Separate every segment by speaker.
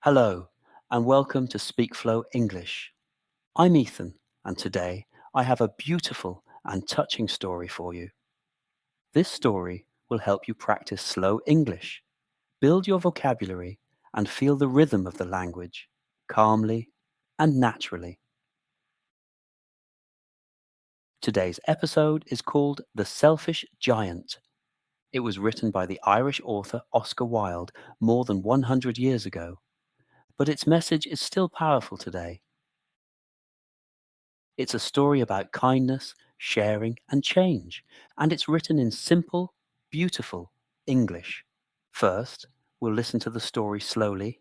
Speaker 1: Hello, and welcome to SpeakFlow English. I'm Ethan, and today I have a beautiful and touching story for you. This story will help you practice slow English, build your vocabulary, and feel the rhythm of the language calmly and naturally. Today's episode is called The Selfish Giant. It was written by the Irish author Oscar Wilde more than 100 years ago, but its message is still powerful today. It's a story about kindness, sharing, and change, and it's written in simple, beautiful English. First, we'll listen to the story slowly.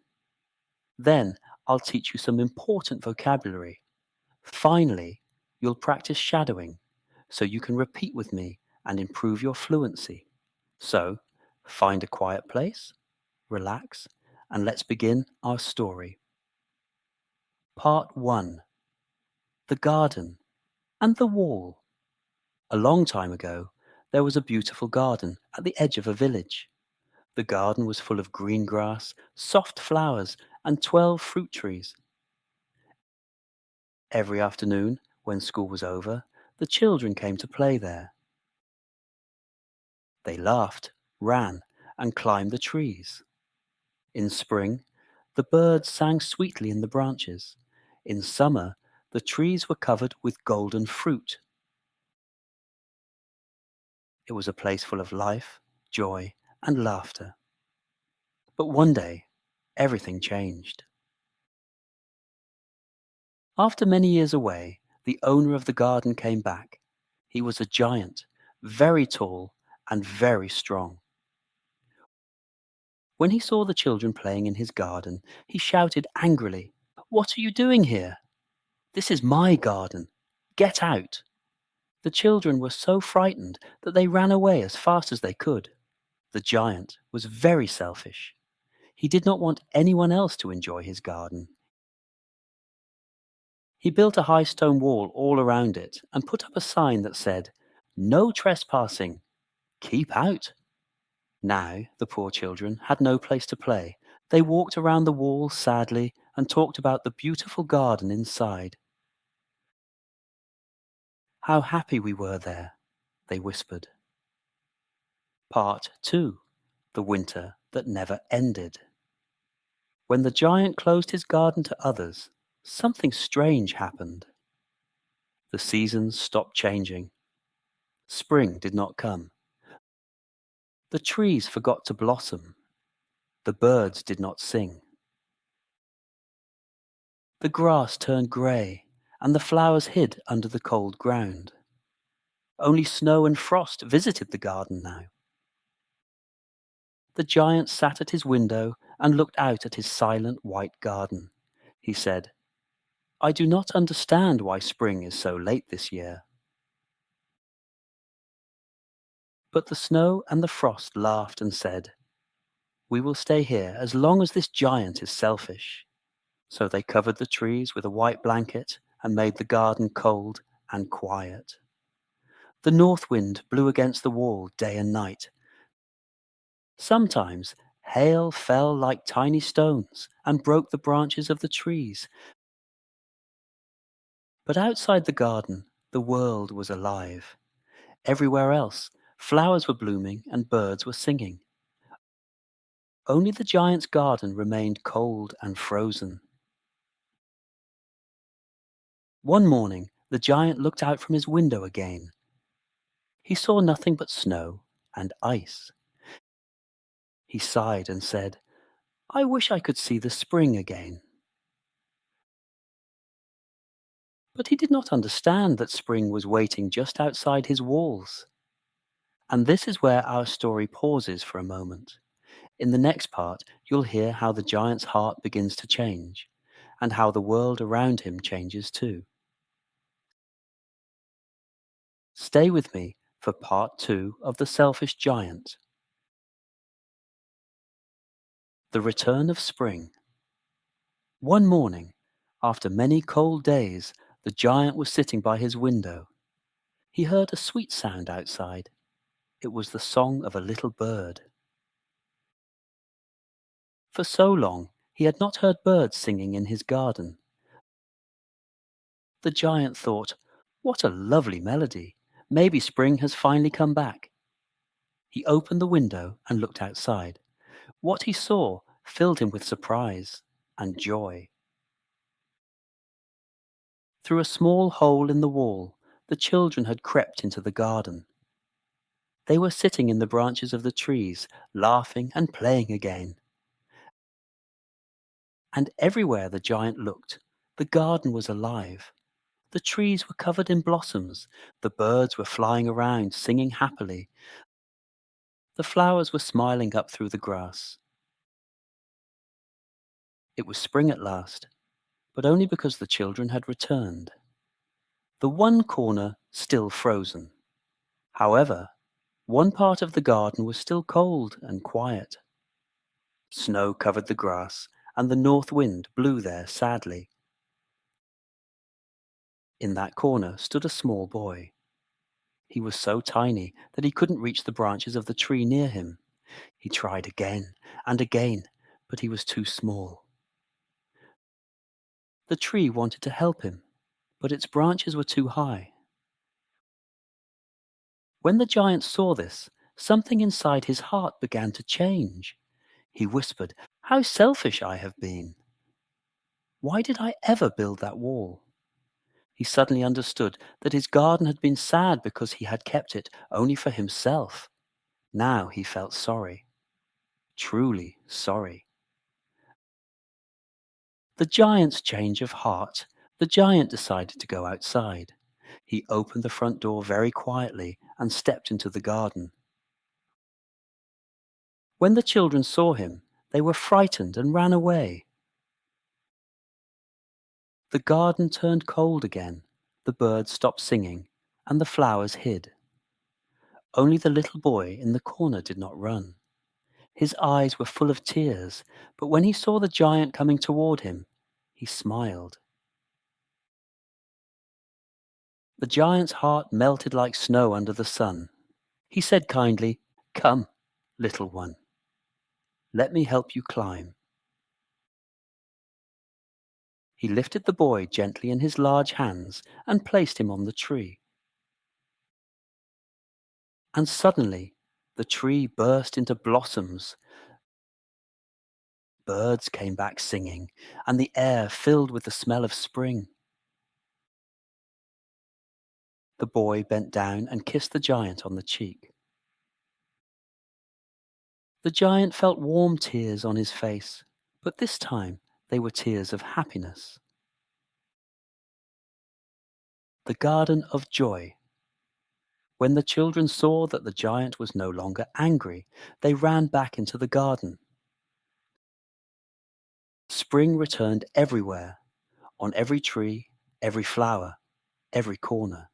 Speaker 1: Then, I'll teach you some important vocabulary. Finally, you'll practice shadowing so you can repeat with me and improve your fluency. So, find a quiet place, relax, and let's begin our story. Part 1. The Garden and the Wall. A long time ago, there was a beautiful garden at the edge of a village. The garden was full of green grass, soft flowers, and 12 fruit trees. Every afternoon, when school was over, the children came to play there. They laughed, ran, and climbed the trees. In spring, the birds sang sweetly in the branches. In summer, the trees were covered with golden fruit. It was a place full of life, joy, and laughter. But one day, everything changed. After many years away, the owner of the garden came back. He was a giant, very tall and very strong. When he saw the children playing in his garden, he shouted angrily, "What are you doing here? This is my garden. Get out!" The children were so frightened that they ran away as fast as they could. The giant was very selfish. He did not want anyone else to enjoy his garden. He built a high stone wall all around it and put up a sign that said, "No trespassing. Keep out." Now the poor children had no place to play. They walked around the wall sadly and talked about the beautiful garden inside. "How happy we were there," they whispered. Part 2. The Winter That Never Ended. When the giant closed his garden to others, something strange happened. The seasons stopped changing. Spring did not come. The trees forgot to blossom. The birds did not sing. The grass turned grey, and the flowers hid under the cold ground. Only snow and frost visited the garden now. The giant sat at his window and looked out at his silent white garden. He said, "I do not understand why spring is so late this year." But the snow and the frost laughed and said, "We will stay here as long as this giant is selfish." So they covered the trees with a white blanket and made the garden cold and quiet. The north wind blew against the wall day and night. Sometimes hail fell like tiny stones and broke the branches of the trees. But outside the garden, the world was alive. Everywhere else, flowers were blooming and birds were singing. Only the giant's garden remained cold and frozen. One morning, the giant looked out from his window again. He saw nothing but snow and ice. He sighed and said, "I wish I could see the spring again." But he did not understand that spring was waiting just outside his walls. And this is where our story pauses for a moment. In the next part, you'll hear how the giant's heart begins to change, and how the world around him changes too. Stay with me for part 2 of The Selfish Giant. The Return of Spring. One morning, after many cold days, the giant was sitting by his window. He heard a sweet sound outside. It was the song of a little bird. For so long, He had not heard birds singing in his garden. The giant thought, "What a lovely melody! Maybe spring has finally come back." He opened the window and looked outside. What he saw filled him with surprise and joy. Through a small hole in the wall, the children had crept into the garden. They were sitting in the branches of the trees, laughing and playing again. And everywhere the giant looked, the garden was alive. The trees were covered in blossoms. The birds were flying around, singing happily. The flowers were smiling up through the grass. It was spring at last, but only because the children had returned. The one corner still frozen. However, one part of the garden was still cold and quiet. Snow covered the grass, and the north wind blew there sadly. In that corner stood a small boy. He was so tiny that he couldn't reach the branches of the tree near him. He tried again and again, but he was too small. The tree wanted to help him, but its branches were too high. When the giant saw this, something inside his heart began to change. He whispered, "How selfish I have been! Why did I ever build that wall?" He suddenly understood that his garden had been sad because he had kept it only for himself. Now he felt sorry, truly sorry. The giant's change of heart. The giant decided to go outside. He opened the front door very quietly and stepped into the garden. When the children saw him, they were frightened and ran away. The garden turned cold again. The birds stopped singing, and the flowers hid. Only the little boy in the corner did not run. His eyes were full of tears, but when he saw the giant coming toward him, he smiled. The giant's heart melted like snow under the sun. He said kindly, "Come, little one, let me help you climb." He lifted the boy gently in his large hands and placed him on the tree. And suddenly, the tree burst into blossoms. Birds came back singing, and the air filled with the smell of spring. The boy bent down and kissed the giant on the cheek. The giant felt warm tears on his face, but this time they were tears of happiness. The Garden of Joy. When the children saw that the giant was no longer angry, they ran back into the garden. Spring returned everywhere, on every tree, every flower, every corner.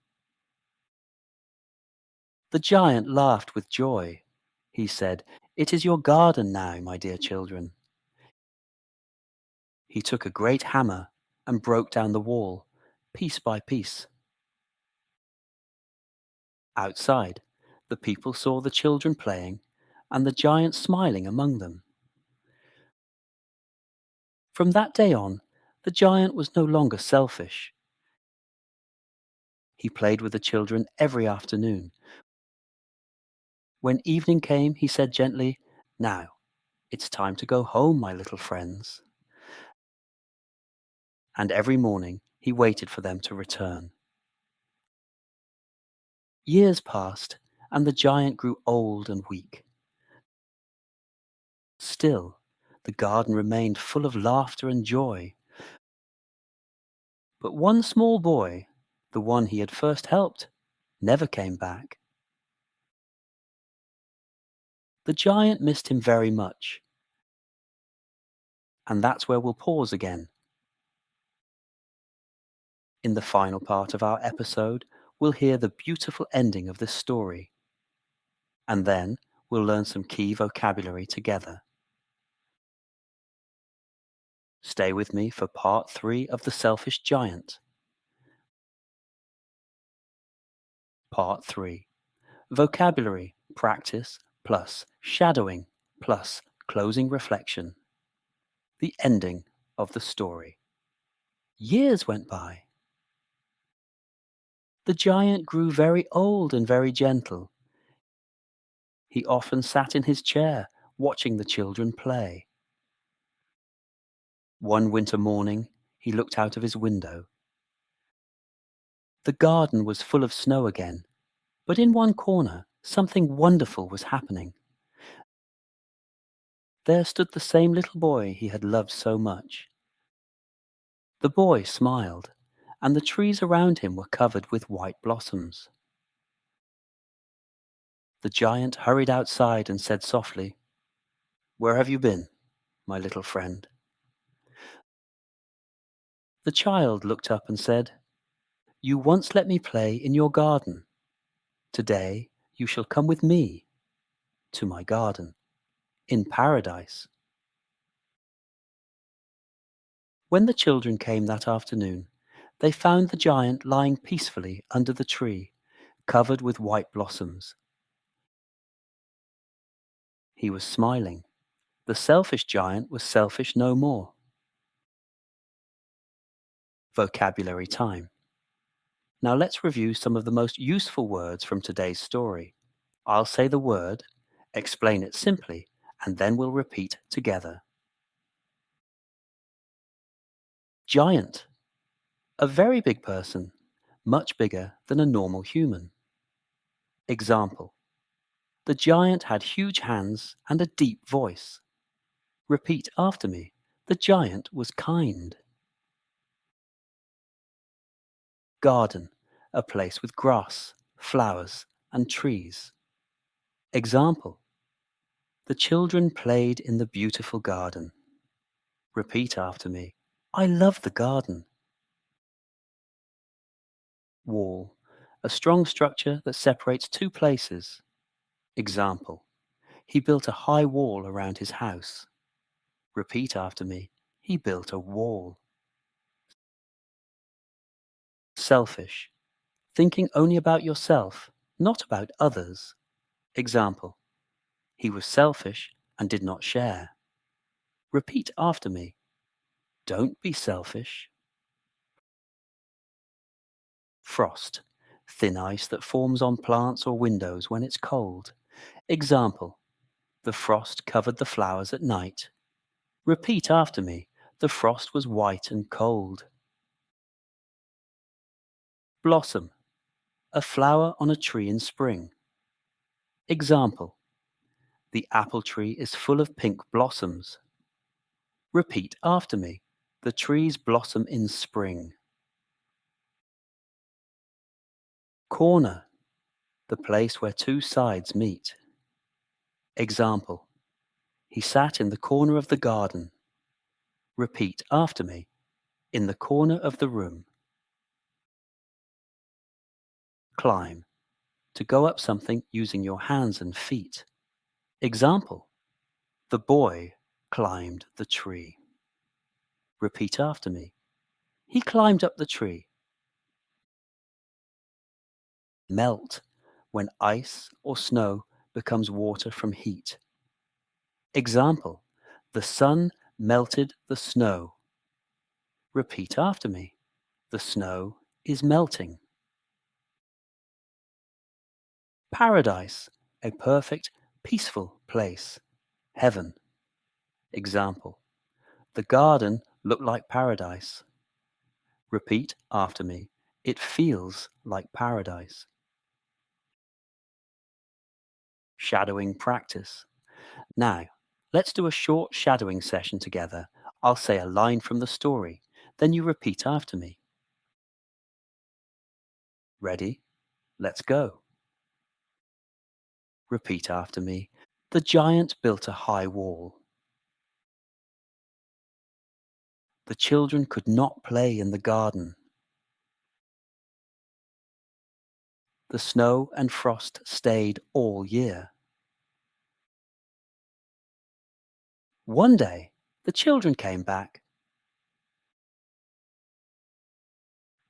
Speaker 1: The giant laughed with joy. He said, "It is your garden now, my dear children." He took a great hammer and broke down the wall, piece by piece. Outside, the people saw the children playing and the giant smiling among them. From that day on, the giant was no longer selfish. He played with the children every afternoon. When evening came, he said gently, "Now, it's time to go home, my little friends." And every morning he waited for them to return. Years passed, and the giant grew old and weak. Still, the garden remained full of laughter and joy. But one small boy, the one he had first helped, never came back. The giant missed him very much. And that's where we'll pause again. In the final part of our episode, we'll hear the beautiful ending of this story. And then we'll learn some key vocabulary together. Stay with me for part 3 of The Selfish Giant. Part 3. Vocabulary, practice, plus shadowing, plus closing reflection. The ending of the story. Years went by. The giant grew very old and very gentle. He often sat in his chair, watching the children play. One winter morning, he looked out of his window. The garden was full of snow again, but in one corner, something wonderful was happening. There stood the same little boy he had loved so much. The boy smiled, and the trees around him were covered with white blossoms. The giant hurried outside and said softly, "Where have you been, my little friend?" The child looked up and said, "You once let me play in your garden. Today you shall come with me to my garden in paradise." When the children came that afternoon, they found the giant lying peacefully under the tree, covered with white blossoms. He was smiling. The selfish giant was selfish no more. Vocabulary time. Now let's review some of the most useful words from today's story. I'll say the word, explain it simply, and then we'll repeat together. Giant. A very big person, much bigger than a normal human. Example. The giant had huge hands and a deep voice. Repeat after me. The giant was kind. Garden. A place with grass, flowers, and trees. Example. The children played in the beautiful garden. Repeat after me. I love the garden. Wall. A strong structure that separates two places. Example. He built a high wall around his house. Repeat after me. He built a wall. Selfish. Thinking only about yourself, not about others. Example. He was selfish and did not share. Repeat after me. Don't be selfish. Frost. Thin ice that forms on plants or windows when it's cold. Example. The frost covered the flowers at night. Repeat after me. The frost was white and cold. Blossom. A flower on a tree in spring. Example. The apple tree is full of pink blossoms. Repeat after me. The trees blossom in spring. Corner. The place where two sides meet. Example. He sat in the corner of the garden. Repeat after me. In the corner of the room. Climb. To go up something using your hands and feet. Example. The boy climbed the tree. Repeat after me. He climbed up the tree. Melt. When ice or snow becomes water from heat. Example. The sun melted the snow. Repeat after me. The snow is melting. Paradise. A perfect, peaceful place. Heaven. Example. The garden looked like paradise. Repeat after me. It feels like paradise. Shadowing practice. Now, let's do a short shadowing session together. I'll say a line from the story, then you repeat after me. Ready? Let's go. Repeat after me. The giant built a high wall. The children could not play in the garden. The snow and frost stayed all year. One day, the children came back.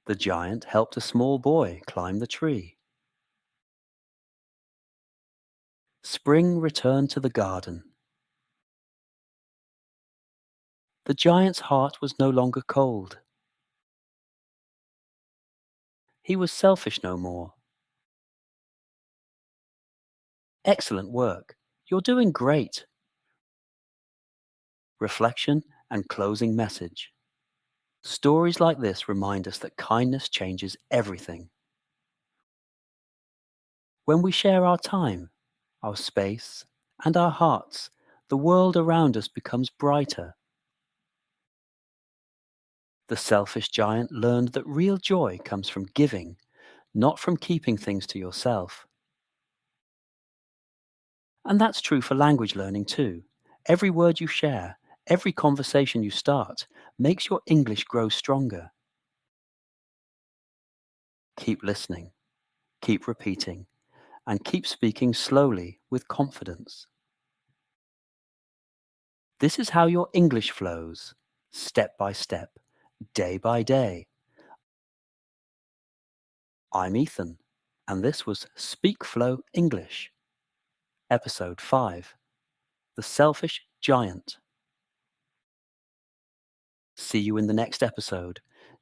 Speaker 1: The giant helped a small boy climb the tree. Spring returned to the garden. The giant's heart was no longer cold. He was selfish no more. Excellent work. You're doing great. Reflection and closing message. Stories like this remind us that kindness changes everything. When we share our time, our space, and our hearts, the world around us becomes brighter. The selfish giant learned that real joy comes from giving, not from keeping things to yourself. And that's true for language learning too. Every word you share, every conversation you start, makes your English grow stronger. Keep listening, keep repeating, and keep speaking slowly with confidence. This is how your English flows, step by step, day by day. I'm Ethan, and this was SpeakFlow English, Episode 5, The Selfish Giant. See you in the next episode.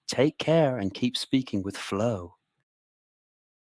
Speaker 1: Take care and keep speaking with flow.